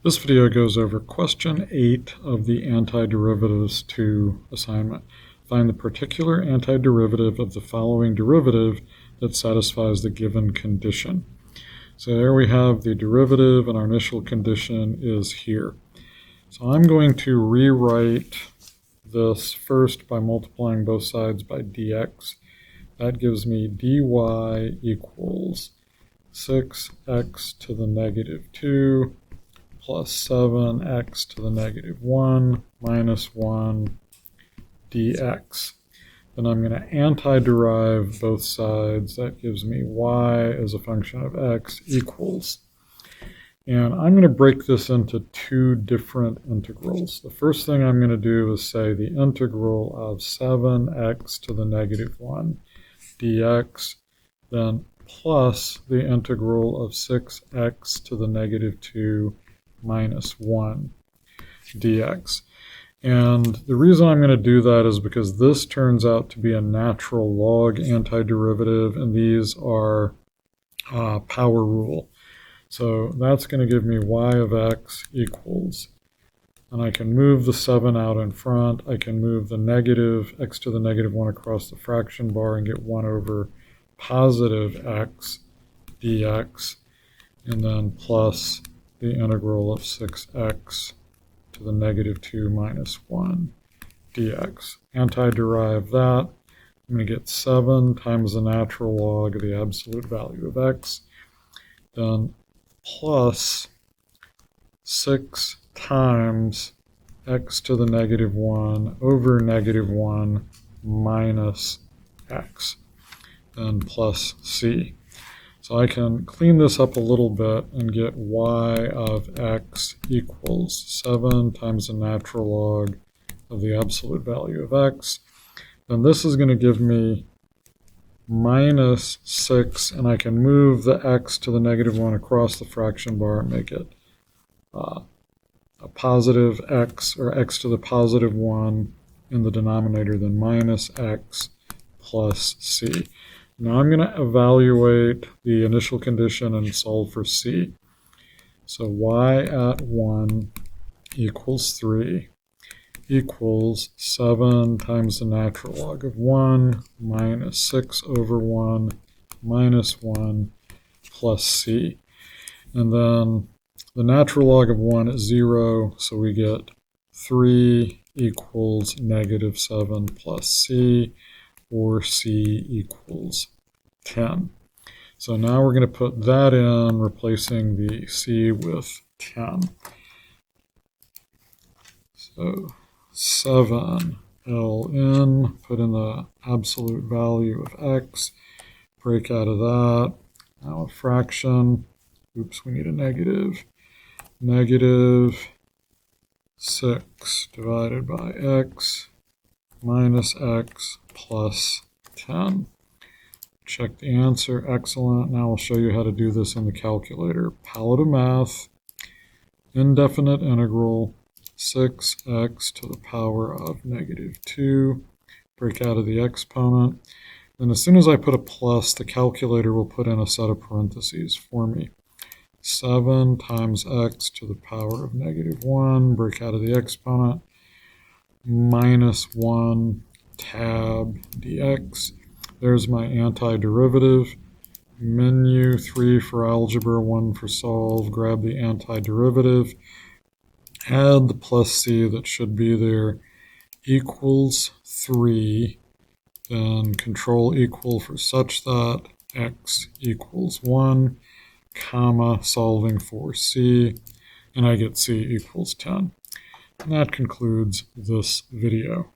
This video goes over question 8 of the Antiderivatives 2 assignment. Find the particular antiderivative of the following derivative that satisfies the given condition. So there we have the derivative, and our initial condition is here. So I'm going to rewrite this first by multiplying both sides by dx. That gives me dy equals 6x to the negative 2 plus 7x to the negative 1 minus 1 dx. Then I'm going to antiderive both sides. That gives me y as a function of x equals. And I'm going to break this into two different integrals. The first thing I'm going to do is say the integral of 7x to the negative 1 dx, then plus the integral of 6x to the negative 2 minus 1 dx. And the reason I'm going to do that is because this turns out to be a natural log antiderivative, and these are power rule. So that's going to give me y of x equals, and I can move the 7 out in front. I can move the negative x to the negative 1 across the fraction bar and get 1 over positive x dx, and then plus the integral of 6x to the negative 2 minus 1 dx. Antiderive that. I'm going to get 7 times the natural log of the absolute value of x, then plus 6 times x to the negative 1 over negative 1 minus x, then plus c. So I can clean this up a little bit and get y of x equals 7 times the natural log of the absolute value of x. Then this is going to give me minus 6, and I can move the x to the negative 1 across the fraction bar and make it a positive x, or x to the positive 1 in the denominator, then minus x plus c. Now I'm going to evaluate the initial condition and solve for c. So y at 1 equals 3 equals 7 times the natural log of 1 minus 6 over 1 minus 1 plus c. And then the natural log of 1 is 0, so we get 3 equals negative 7 plus c, or c equals 10. So now we're going to put that in, replacing the c with 10. So 7 ln, put in the absolute value of x, break out of that. Now a fraction, oops, we need a negative. Negative 6 divided by x minus x plus 10. Check the answer. Excellent. Now I'll show you how to do this in the calculator. Palette of math, indefinite integral, 6x to the power of negative 2. Break out of the exponent. Then as soon as I put a plus, the calculator will put in a set of parentheses for me. 7 times x to the power of negative 1. Break out of the exponent. Minus 1 tab dx. There's my antiderivative. Menu 3 for algebra, 1 for solve. Grab the antiderivative. Add the plus c that should be there. Equals 3. Then control equal for such that x equals 1, comma, solving for c, and I get c equals 10. And that concludes this video.